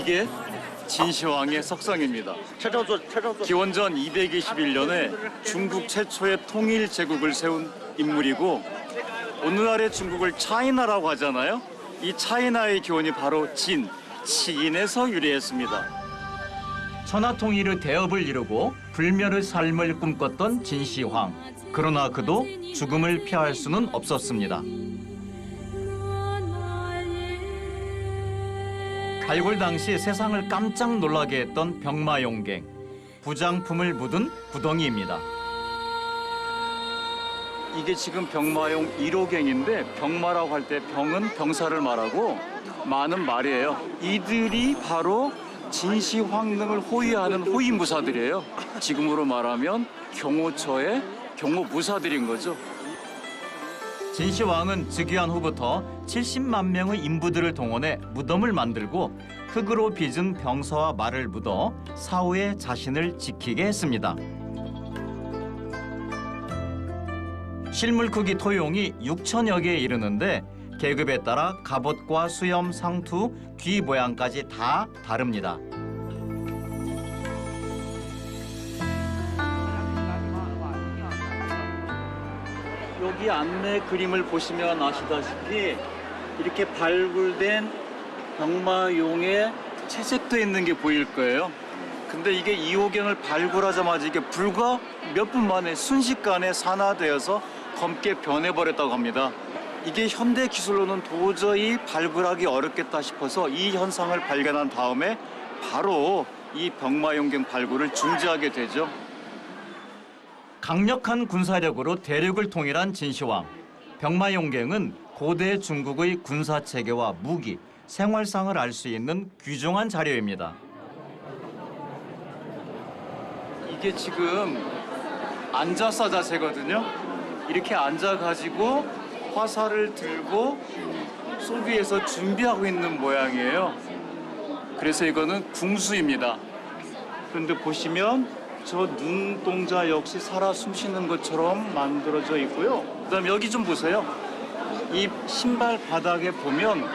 이게 진시황의 석상입니다. 기원전 221년에 중국 최초의 통일 제국을 세운 인물이고 오늘날의 중국을 차이나라고 하잖아요. 이 차이나의 기원이 바로 치인에서 유래했습니다. 천하통일의 대업을 이루고 불멸의 삶을 꿈꿨던 진시황. 그러나 그도 죽음을 피할 수는 없었습니다. 발굴 당시 세상을 깜짝 놀라게 했던 병마용갱. 부장품을 묻은 구덩이입니다. 이게 지금 병마용 1호갱인데 병마라고 할 때 병은 병사를 말하고 마는 말이에요. 이들이 바로 진시황릉을 호위하는 호위무사들이에요. 지금으로 말하면 경호처의 경호무사들인 거죠. 진시황은 즉위한 후부터 70만 명의 인부들을 동원해 무덤을 만들고 흙으로 빚은 병사와 말을 묻어 사후에 자신을 지키게 했습니다. 실물 크기 토용이 6천여 개에 이르는데 계급에 따라 갑옷과 수염, 상투, 귀 모양까지 다 다릅니다. 여기 안내 그림을 보시면 아시다시피 이렇게 발굴된 병마용에 채색돼 있는 게 보일 거예요. 근데 이게 2호경을 발굴하자마자 이게 불과 몇 분 만에 순식간에 산화되어서 검게 변해버렸다고 합니다. 이게 현대 기술로는 도저히 발굴하기 어렵겠다 싶어서 이 현상을 발견한 다음에 바로 이 병마용경 발굴을 중지하게 되죠. 강력한 군사력으로 대륙을 통일한 진시황. 병마용경은 고대 중국의 군사체계와 무기, 생활상을 알 수 있는 귀중한 자료입니다. 이게 지금 앉아서 자세거든요. 이렇게 앉아가지고 화살을 들고 쏘기 위해서 준비하고 있는 모양이에요. 그래서 이거는 궁수입니다. 그런데 보시면 저 눈동자 역시 살아 숨쉬는 것처럼 만들어져 있고요. 그다음에 여기 좀 보세요. 이 신발 바닥에 보면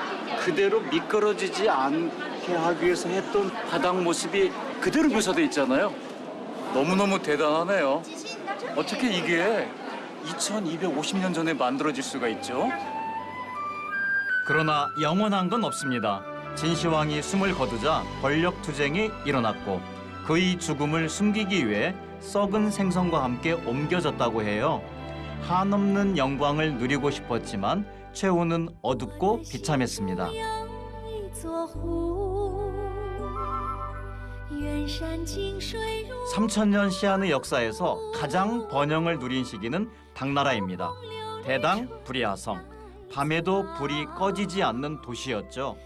그대로 미끄러지지 않게 하기 위해서 했던 바닥 모습이 그대로 묘사돼 있잖아요. 너무너무 대단하네요. 어떻게 이게 2250년 전에 만들어질 수가 있죠? 그러나 영원한 건 없습니다. 진시황이 숨을 거두자 권력투쟁이 일어났고 그의 죽음을 숨기기 위해 썩은 생선과 함께 옮겨졌다고 해요. 한없는 영광을 누리고 싶었지만 최후는 어둡고 비참했습니다. 3000년 시한의 역사에서 가장 번영을 누린 시기는 당나라입니다. 대당 불야성, 밤에도 불이 꺼지지 않는 도시였죠.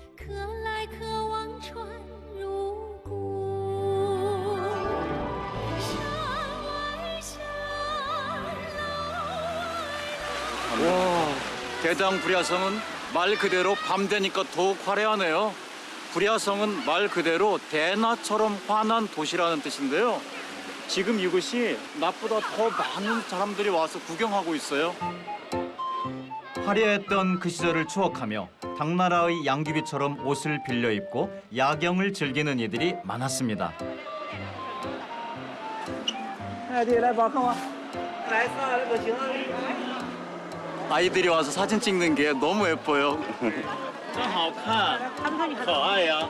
와, 대당 불야성은 말 그대로 밤 되니까 더욱 화려하네요. 불야성은 말 그대로 대나처럼 환한 도시라는 뜻인데요. 지금 이곳이 낮보다 더 많은 사람들이 와서 구경하고 있어요. 화려했던 그 시절을 추억하며 당나라의 양귀비처럼 옷을 빌려 입고 야경을 즐기는 이들이 많았습니다. 아이들이 와서 사진 찍는 게 너무 예뻐요. 真好看，可爱呀。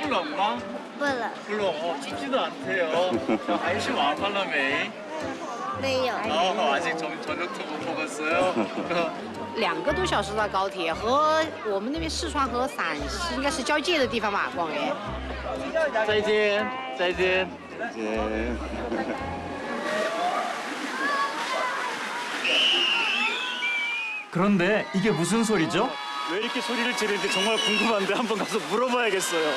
不冷吗？不冷，不冷哦，춥지도 않대요. 자, 아이씨 와봤了没？ 没有。 아직 저녁도 못 먹었어요. 2个多小时的高铁，和我们那边四川和陕西应该是交界的地方吧，广元。再见，再见。 그런데 이게 무슨 소리죠? 왜 이렇게 소리를 지르는지 정말 궁금한데 한번 가서 물어봐야겠어요.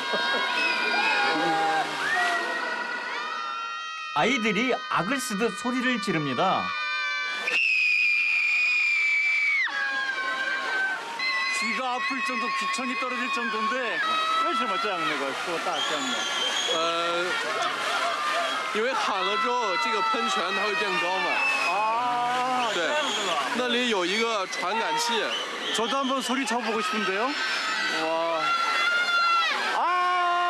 아이들이 악을 쓰듯 소리를 지릅니다. 귀가 아플 정도, 귀천이 떨어질 정도인데 왜这么这样那个说大声呢？因为喊了之后，这个喷泉它会变高嘛。啊，对，这样子了。那里有一个传感器。 저도 한번 소리 쳐보고 싶은데요. 와. 아!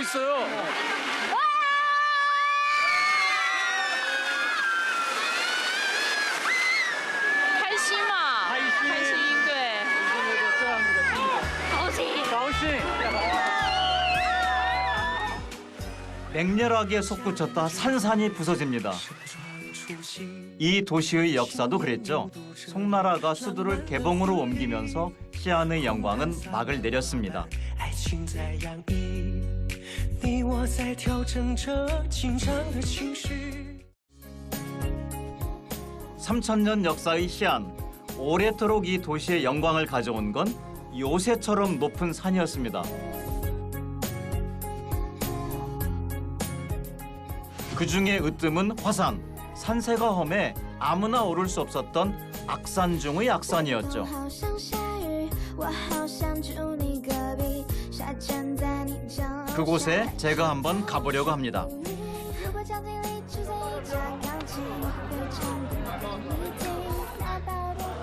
있어요. 开心嘛，开心开心，对，高兴。 가오싱. 맹렬하게 솟구쳤다 산산이 부서집니다. 이 도시의 역사도 그랬죠. 송나라가 수도를 개봉으로 옮기면서 시안의 영광은 막을 내렸습니다. 爱情在洋溢，你我在调整着紧张的情绪。 3000년 역사의 시안. 오래도록 이 도시의 영광을 가져온 건 요새처럼 높은 산이었습니다. 그중에 으뜸은 화산. 산세가 험해 아무나 오를 수 없었던 악산 중의 악산이었죠. 그곳에 제가 한번 가보려고 합니다.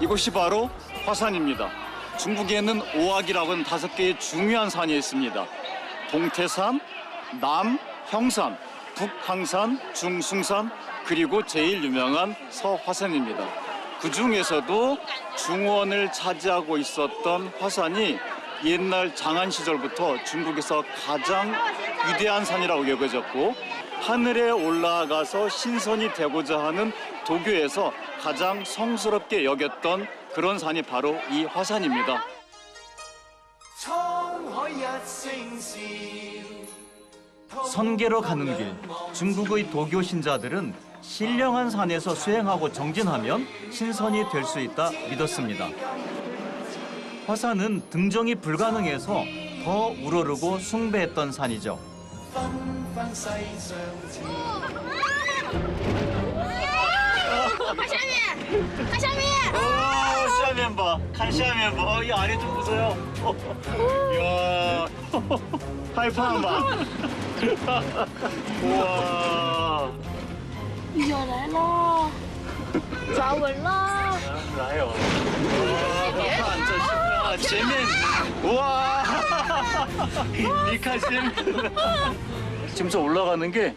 이곳이 바로 화산입니다. 중국에는 오악이라고 하는 5개의 중요한 산이 있습니다. 동태산, 남형산, 북항산, 중숭산, 그리고 제일 유명한 서화산입니다. 그 중에서도 중원을 차지하고 있었던 화산이 옛날 장안 시절부터 중국에서 가장 위대한 산이라고 여겨졌고, 하늘에 올라가서 신선이 되고자 하는 도교에서 가장 성스럽게 여겼던 그런 산이 바로 이 화산입니다. 선계로 가는 길. 중국의 도교 신자들은 신령한 산에서 수행하고 정진하면 신선이 될 수 있다 믿었습니다. 화산은 등정이 불가능해서 더 우러르고 숭배했던 산이죠. 看下面，看下面。 下面吧，看下面吧，이 아래 좀 보세요. 이야, 害怕吧? 우와. 有来了，抓稳了。来哟. 와, 看这是啊，前面，哇，你看前面，지금 저 올라가는 게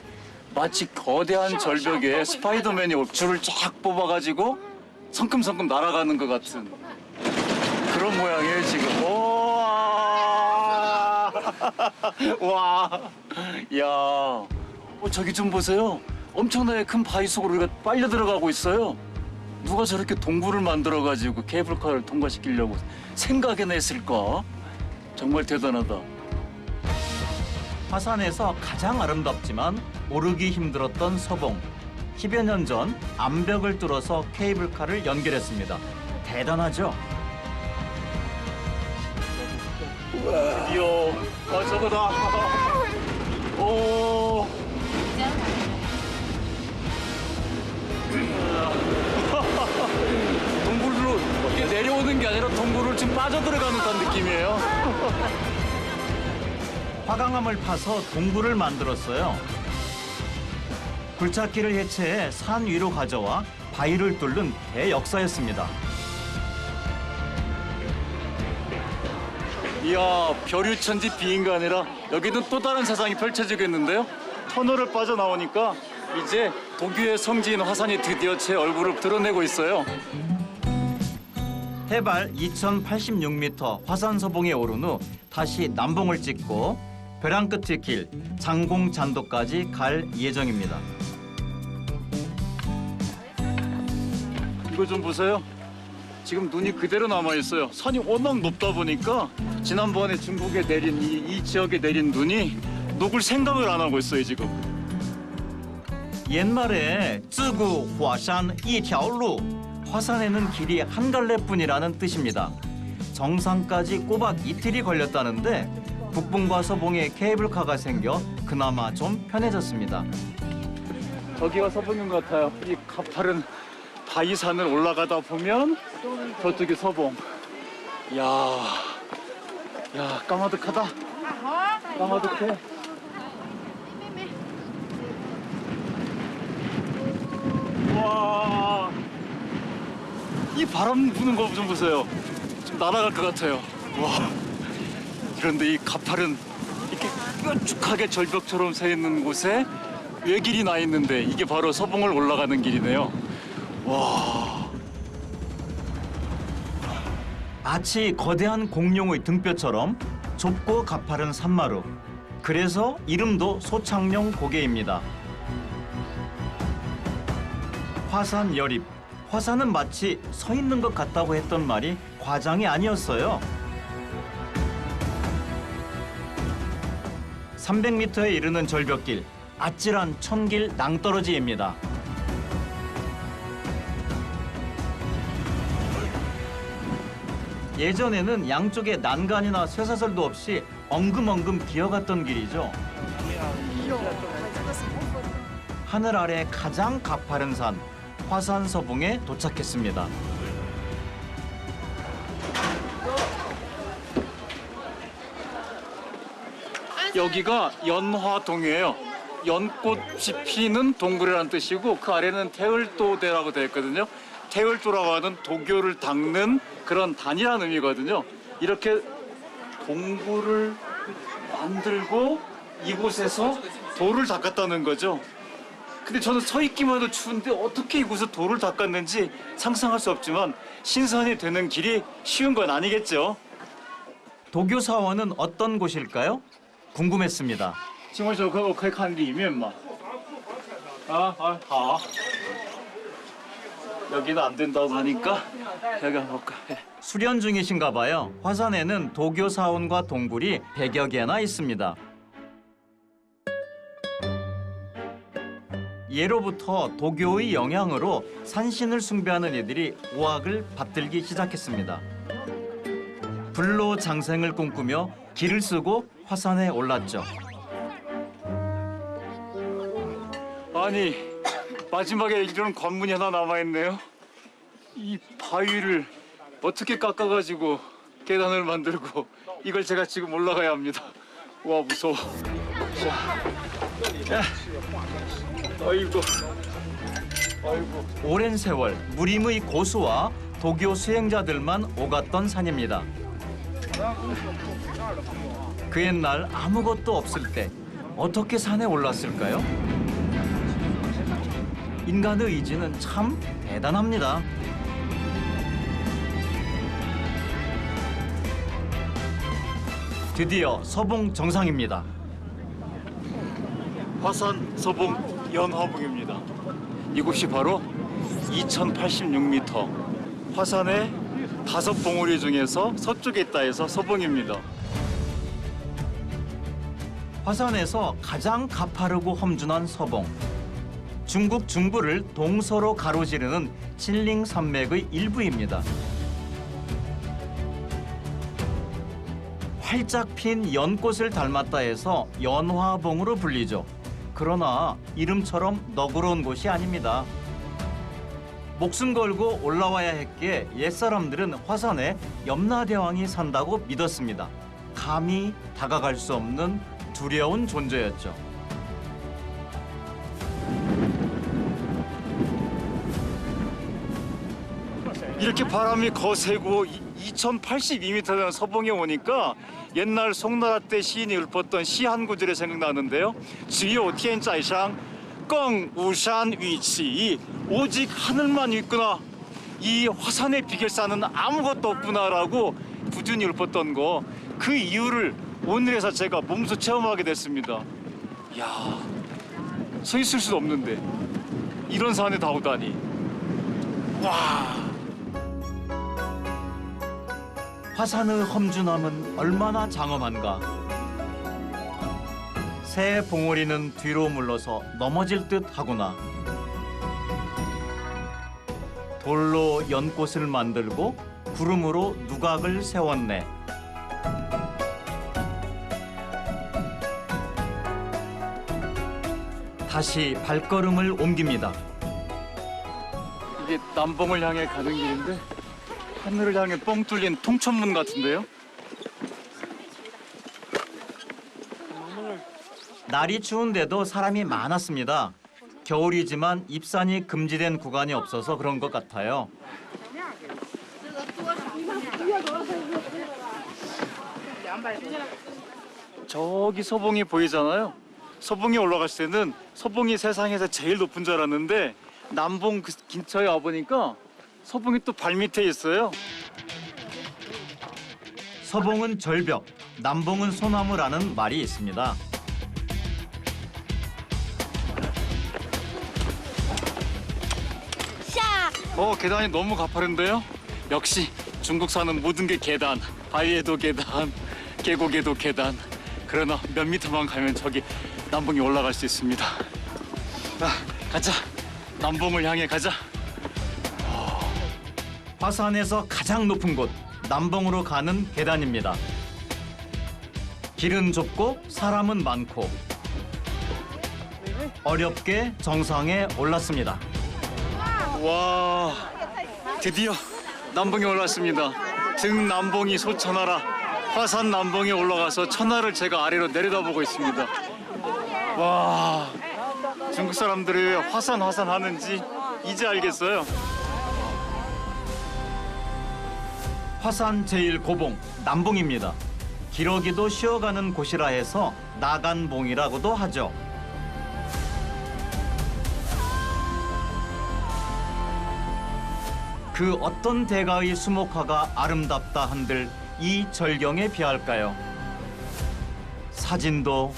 마치 거대한 절벽에 스파이더맨이 줄을 쫙 뽑아가지고 성큼성큼 날아가는 것 같은 그런 모양이에요 지금. 와, 와, 야, 저기 좀 보세요. 엄청나게 큰 바위 속으로 우리가 빨려 들어가고 있어요. 누가 저렇게 동굴을 만들어가지고 케이블카를 통과시키려고 생각이나 했을까? 정말 대단하다. 화산에서 가장 아름답지만 오르기 힘들었던 서봉. 10여 년 전 암벽을 뚫어서 케이블카를 연결했습니다. 대단하죠? 드디어 저거다. 오. 동굴로 이게 내려오는 게 아니라 동굴을 지금 빠져들어가는 듯한 느낌이에요. 화강암을 파서 동굴을 만들었어요. 굴착기를 해체해 산 위로 가져와 바위를 뚫는 대역사였습니다. 이야, 벼류천지 비인가 아니라 여기는 또 다른 세상이 펼쳐지겠는데요? 터널을 빠져나오니까 이제 도교의 성지인 화산이 드디어 제 얼굴을 드러내고 있어요. 해발 2086m 화산서봉에 오른 후 다시 남봉을 찍고 벼랑 끝의 길 장공잔도까지 갈 예정입니다. 이거 좀 보세요. 지금 눈이 그대로 남아있어요. 산이 워낙 높다 보니까 지난번에 중국에 내린 이 지역에 내린 눈이 녹을 생각을 안 하고 있어요 지금. 옛말에 쯔구 화산 이条路, 화산에는 길이 한 갈래뿐이라는 뜻입니다. 정상까지 꼬박 이틀이 걸렸다는데 북봉과 서봉에 케이블카가 생겨 그나마 좀 편해졌습니다. 저기가 서봉인 것 같아요. 이 가파른 바위산을 올라가다 보면 저쪽이 서봉. 야 까마득하다. 까마득해. 와, 이 바람 부는 거 좀 보세요. 좀 날아갈 것 같아요. 와, 그런데 이 가파른 이렇게 뾰족하게 절벽처럼 서 있는 곳에 외길이 나 있는데 이게 바로 서봉을 올라가는 길이네요. 와. 마치 거대한 공룡의 등뼈처럼 좁고 가파른 산마루. 그래서 이름도 소창룡 고개입니다. 화산 여립. 화산은 마치 서 있는 것 같다고 했던 말이 과장이 아니었어요. 300m에 이르는 절벽길, 아찔한 천길 낭떠러지입니다. 예전에는 양쪽에 난간이나 쇠사슬도 없이 엉금엉금 기어갔던 길이죠. 하늘 아래 가장 가파른 산, 화산서봉에 도착했습니다. 여기가 연화동이에요. 연꽃이 피는 동굴이라는 뜻이고 그 아래는 태을도대라고 되어 있거든요. 태을도라고 하는 도교를 닦는 그런 단이라는 의미거든요. 이렇게 동굴을 만들고 이곳에서 돌을 닦았다는 거죠. 근데 저는 서 있기만 해도 추운데 어떻게 이곳에 돌을 닦았는지 상상할 수 없지만 신선이 되는 길이 쉬운 건 아니겠죠. 도교 사원은 어떤 곳일까요? 궁금했습니다. 请问手可我可以看里面吗？好. 여기는 안 된다고 하니까 여기 한번 볼까? 수련 중이신가 봐요. 화산에는 도교 사원과 동굴이 100여 개나 있습니다. 예로부터 도교의 영향으로 산신을 숭배하는 이들이 오악을 받들기 시작했습니다. 불로 장생을 꿈꾸며 길을 쓰고 화산에 올랐죠. 아니, 마지막에 이런 관문이 하나 남아있네요. 이 바위를 어떻게 깎아가지고 계단을 만들고 이걸 제가 지금 올라가야 합니다. 와, 무서워. 아이고. 오랜 세월 무림의 고수와 도교 수행자들만 오갔던 산입니다. 그 옛날 아무것도 없을 때 어떻게 산에 올랐을까요? 인간의 의지는 참 대단합니다. 드디어 서봉 정상입니다. 화산 서봉 연화봉입니다. 이곳이 바로 2086m. 화산의 5봉우리 중에서 서쪽에 있다 해서 서봉입니다. 화산에서 가장 가파르고 험준한 서봉. 중국 중부를 동서로 가로지르는 칠링 산맥의 일부입니다. 활짝 핀 연꽃을 닮았다 해서 연화봉으로 불리죠. 그러나 이름처럼 너그러운 곳이 아닙니다. 목숨 걸고 올라와야 했기에 옛사람들은 화산에 염라대왕이 산다고 믿었습니다. 감히 다가갈 수 없는 두려운 존재였죠. 이렇게 바람이 거세고 2082m 되는 서봉에 오니까 옛날 송나라 때 시인이 읊었던 시 한 구절이 생각나는데요. 只有天在上更无山与起 오직 하늘만 있구나. 이 화산의 비결사는 아무것도 없구나라고 꾸준히 읊었던 거, 그 이유를 오늘에서 제가 몸소 체험하게 됐습니다. 이야, 서 있을 수도 없는데 이런 산에 다 오다니. 와. 화산의 험준함은 얼마나 장엄한가. 새 봉우리는 뒤로 물러서 넘어질 듯 하구나. 돌로 연꽃을 만들고 구름으로 누각을 세웠네. 다시 발걸음을 옮깁니다. 이게 남봉을 향해 가는 길인데 하늘을 향해 뻥 뚫린 통천문 같은데요? 날이 추운데도 사람이 많았습니다. 겨울이지만 입산이 금지된 구간이 없어서 그런 것 같아요. 저기 서봉이 보이잖아요. 서봉이 올라갔을 때는 서봉이 세상에서 제일 높은 줄 알았는데 남봉 그 근처에 와보니까 서봉이 또 발밑에 있어요. 서봉은 절벽, 남봉은 소나무라는 말이 있습니다. 계단이 너무 가파른데요? 역시 중국 사는 모든 게 계단. 바위에도 계단, 계곡에도 계단. 그러나 몇 미터만 가면 저기 남봉이 올라갈 수 있습니다. 가자. 남봉을 향해 가자. 화산에서 가장 높은 곳, 남봉으로 가는 계단입니다. 길은 좁고 사람은 많고 어렵게 정상에 올랐습니다. 와, 드디어 남봉에 올랐습니다. 등 남봉이 소천하라. 화산 남봉에 올라가서 천하를 제가 아래로 내려다보고 있습니다. 와, 중국 사람들이 왜 화산 하는지 이제 알겠어요. 화산 제1고봉 남봉입니다. 기러기도 쉬어가는 곳이라 해서 나간봉이라고도 하죠. 그 어떤 대가의 수목화가 아름답다 한들 이 절경에 비할까요? 사진도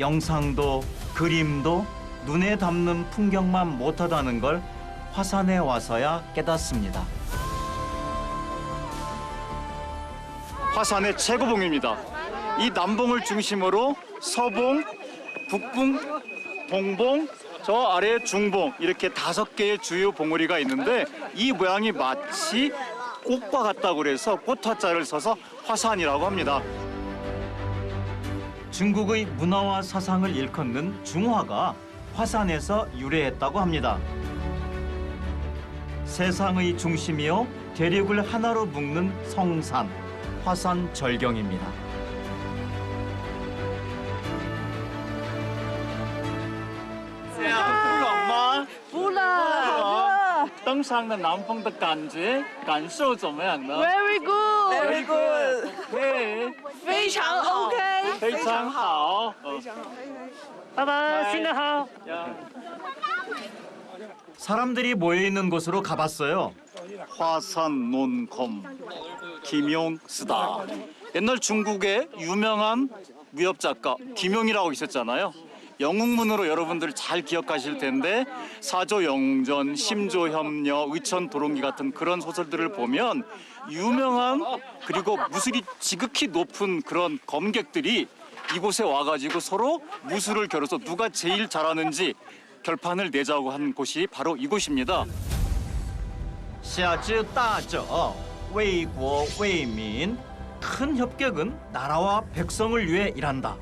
영상도 그림도 눈에 담는 풍경만 못하다는 걸 화산에 와서야 깨닫습니다. 화산의 최고봉입니다. 이 남봉을 중심으로 서봉, 북봉, 동봉, 저 아래 중봉 이렇게 5개의 주요 봉우리가 있는데 이 모양이 마치 꽃과 같다고 그래서 꽃화자를 써서 화산이라고 합니다. 중국의 문화와 사상을 일컫는 중화가 화산에서 유래했다고 합니다. 세상의 중심이요 대륙을 하나로 묶는 성산, 화산 절경입니다. 不冷吗？不冷登上了南峰的感觉，感受怎么样呢 ，Very good， ？Very good，对，非常 OK。非常好。拜拜，新年好。 사람들이 모여있는 곳으로 가봤어요. 화산 논검 김용쓰다. 옛날 중국의 유명한 무협 작가 김용이라고 있었잖아요. 영웅문으로 여러분들 잘 기억하실 텐데 사조영전, 심조협녀, 의천도롱기 같은 그런 소설들을 보면 유명한 그리고 무술이 지극히 높은 그런 검객들이 이곳에 와가지고 서로 무술을 겨뤄서 누가 제일 잘하는지 결판을 내자고 한 곳이 바로 이곳입니다. 下之大者, 为国为民. 큰 협격은 나라와 백성을 위해 일한다.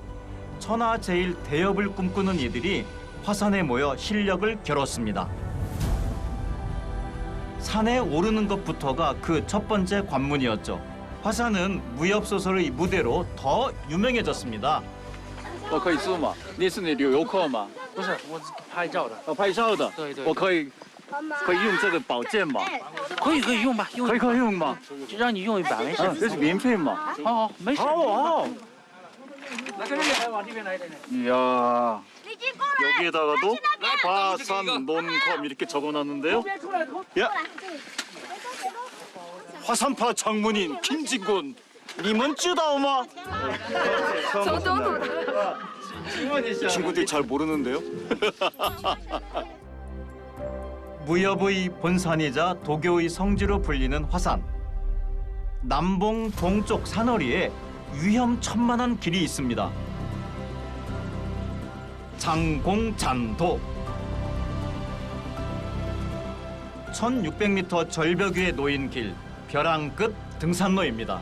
천하 제일 대업을 꿈꾸는 이들이 화산에 모여 실력을 겨뤘습니다. 산에 오르는 것부터가 그 첫 번째 관문이었죠. 화산은 무협 소설의 무대로 더 유명해졌습니다. 我可以住吗？你是你旅游客吗？不是，我是拍照的，拍照的。对对我可以用这个宝剑吗？可以用吧，用可以用吗？就让你用一把没事。这是免费吗？好，没事。好。来，跟这边往这边来一点。 이야. 여기에다가도 화산 논검 이렇게 적어놨는데요. 야. 화산파 장문인 김진군. 你们知道吗? 친구들이 잘 모르는데요. 무협의 본산이자 도교의 성지로 불리는 화산. 남봉 동쪽 산허리에 위험천만한 길이 있습니다. 장공잔도. 1600m 절벽 위에 놓인 길, 벼랑 끝 등산로입니다.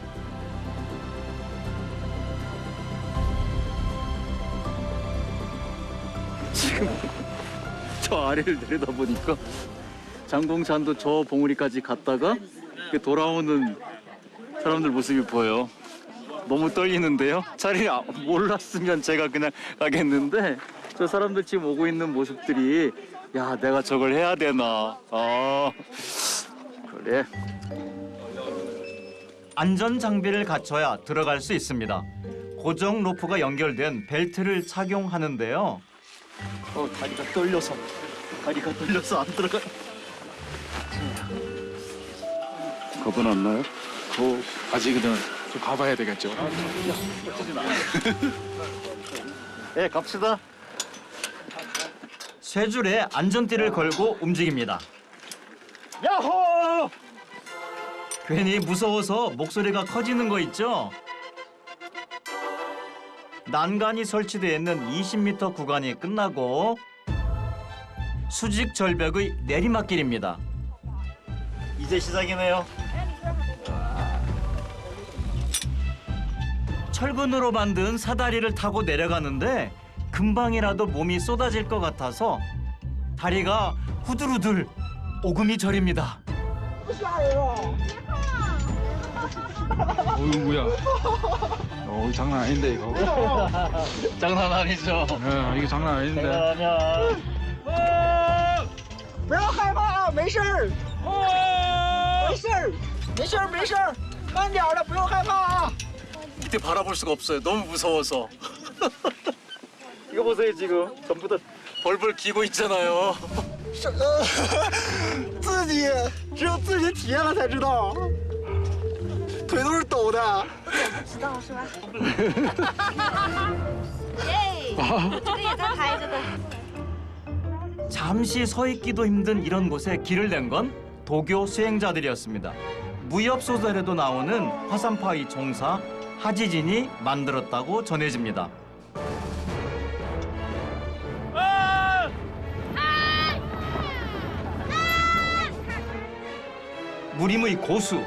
지금 저 아래를 내려다보니까 장공산도 저 봉우리까지 갔다가 돌아오는 사람들 모습이 보여요. 너무 떨리는데요. 차라리 몰랐으면 제가 그냥 가겠는데 저 사람들 지금 오고 있는 모습들이 야, 내가 저걸 해야 되나. 그래. 안전 장비를 갖춰야 들어갈 수 있습니다. 고정 로프가 연결된 벨트를 착용하는데요. 다리가 떨려서 안 들어가. 겁은 안 나요? 아직은 좀 가봐야 되겠죠. 네, 갑시다. 쇠줄에 안전띠를 걸고 움직입니다. 야호! 괜히 무서워서 목소리가 커지는 거 있죠? 난간이 설치되어 있는 20m 구간이 끝나고 수직 절벽의 내리막길입니다. 이제 시작이네요. 철근으로 만든 사다리를 타고 내려가는데 금방이라도 몸이 쏟아질 것 같아서 다리가 후들후들 오금이 저립니다. 어이구야. 장난 아닌데 이거. 장난 아니죠? 이게 장난 아닌데. 그러면 不要害怕，没事儿，没事儿，没事儿，没事儿，慢点儿的，不用害怕啊。 밑에 바라볼 수가 없어요. 너무 무서워서. 이거 보세요, 지금. 전부 다 벌벌 기고 있잖아요. 自己只有自己体验了才知道，腿都是抖的。知道是吧？耶，这个也在拍着的。 잠시 서 있기도 힘든 이런 곳에 길을 낸 건 도교 수행자들이었습니다. 무협 소설에도 나오는 화산파의 종사 하지진이 만들었다고 전해집니다. 무림의 고수,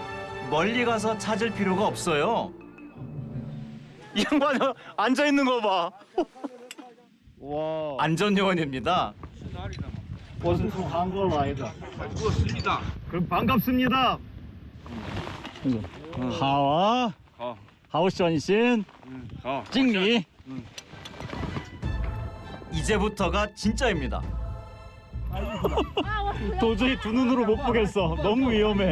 멀리 가서 찾을 필요가 없어요. 이 양반이 앉아 있는 거 봐. 와. 안전요원입니다. 그럼 반갑습니다. 好啊，好省心，经理。 이제부터가 진짜입니다. 도저히 두 눈으로 못 보겠어. 너무 위험해.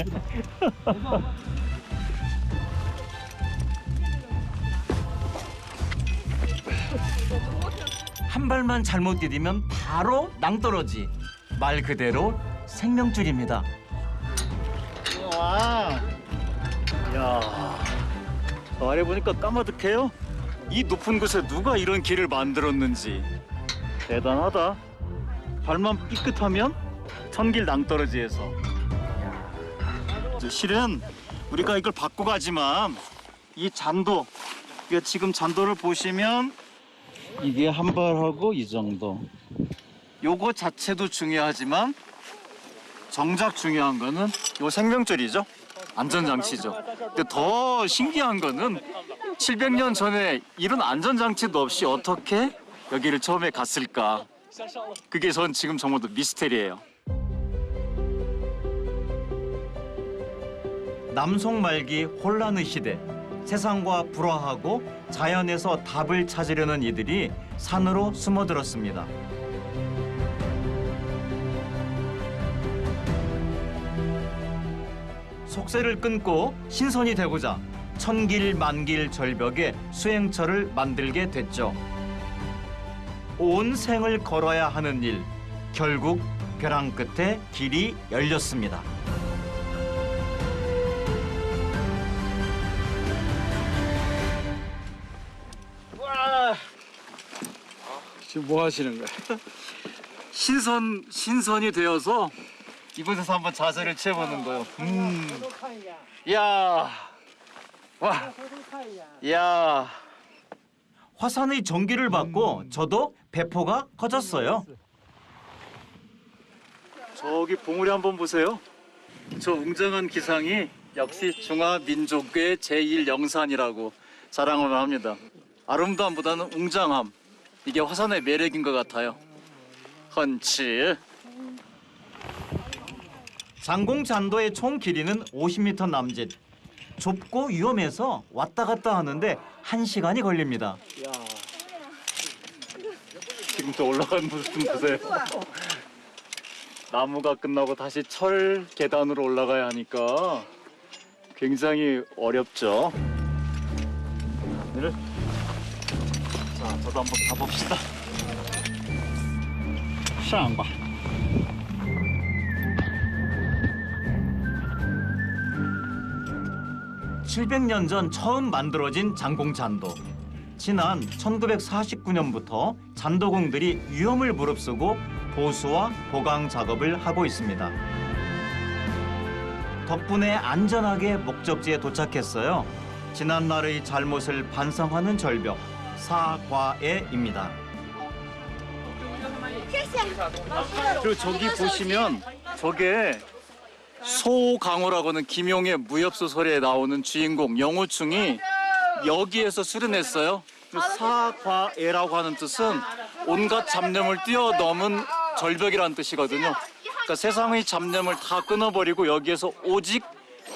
한 발만 잘못 디디면 바로 낭떠러지. 말 그대로 생명줄입니다. 와. 야. 아래 보니까 까마득해요. 이 높은 곳에 누가 이런 길을 만들었는지 대단하다. 발만 삐끗하면 천길 낭떠러지에서. 실은 우리가 이걸 받고 가지만 이 잔도, 이게 지금 잔도를 보시면 이게 한 발하고 이 정도. 요거 자체도 중요하지만 정작 중요한 거는 요 생명줄이죠. 안전장치죠. 근데 더 신기한 거는 700년 전에 이런 안전장치도 없이 어떻게 여기를 처음에 갔을까. 그게 전 지금 정말로 미스테리예요. 남송 말기 혼란의 시대. 세상과 불화하고 자연에서 답을 찾으려는 이들이 산으로 숨어들었습니다. 속세를 끊고 신선이 되고자 천길 만길 절벽에 수행처를 만들게 됐죠. 온 생을 걸어야 하는 일, 결국 벼랑 끝에 길이 열렸습니다. 지금 뭐 하시는 거야? 신선이 되어서 이곳에서 한번 자세를 채보는 거요. 야, 와, 야. 화산의 전기를 받고 저도 배포가 커졌어요. 저기 봉우리 한번 보세요. 저 웅장한 기상이 역시 중화민족의 제1영산이라고 자랑을 합니다. 아름다움보다는 웅장함. 이게 화산의 매력인 것 같아요. 헌치. 장공잔도의 총 길이는 50m 남짓. 좁고 위험해서 왔다 갔다 하는데 1시간이 걸립니다. 지금부터 올라가는 모습 좀 보세요. 나무가 끝나고 다시 철 계단으로 올라가야 하니까 굉장히 어렵죠. 자, 저도 한번 가봅시다. 上吧. (700년) 전 처음 만들어진 장공잔도. 지난 1949년부터 잔도공들이 위험을 무릅쓰고 보수와 보강 작업을 하고 있습니다. 덕분에 안전하게 목적지에 도착했어요. 지난날의 잘못을 반성하는 절벽 사과에입니다. 그리고 저기 보시면 저게 소강호라고 하는 김용의 무협소설에 나오는 주인공 영호충이 여기에서 수련했어요. 사과에라고 하는 뜻은 온갖 잡념을 뛰어넘은 절벽이라는 뜻이거든요. 그러니까 세상의 잡념을 다 끊어버리고 여기에서 오직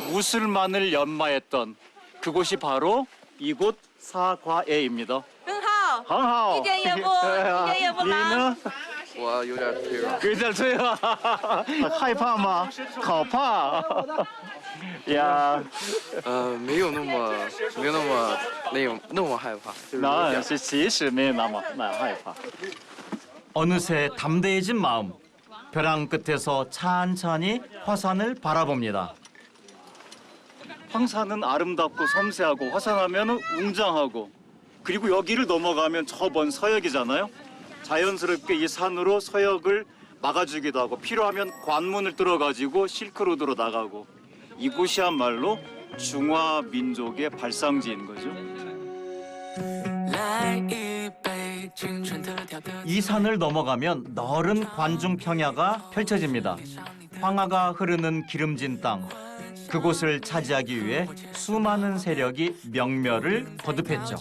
무술만을 연마했던 그곳이 바로 이곳 사과에입니다. 很好，很好，一点也不一点也不你呢？我有点退了。有点脆啊，害怕吗？好怕呀！没有那么那么害怕，就是有那点是其实没有那么害怕。 어느새 담대해진 마음. 벼랑 끝에서 찬찬히 화산을 바라봅니다. 황산은 아름답고 섬세하고 화산하면 웅장하고 그리고 여기를 넘어가면 저 먼 서역이잖아요. 자연스럽게 이 산으로 서역을 막아주기도 하고 필요하면 관문을 뚫어가지고 실크로드로 나가고 이곳이야말로 중화 민족의 발상지인 거죠. 이 산을 넘어가면 넓은 관중 평야가 펼쳐집니다. 황하가 흐르는 기름진 땅. 그곳을 차지하기 위해 수많은 세력이 명멸을 거듭했죠.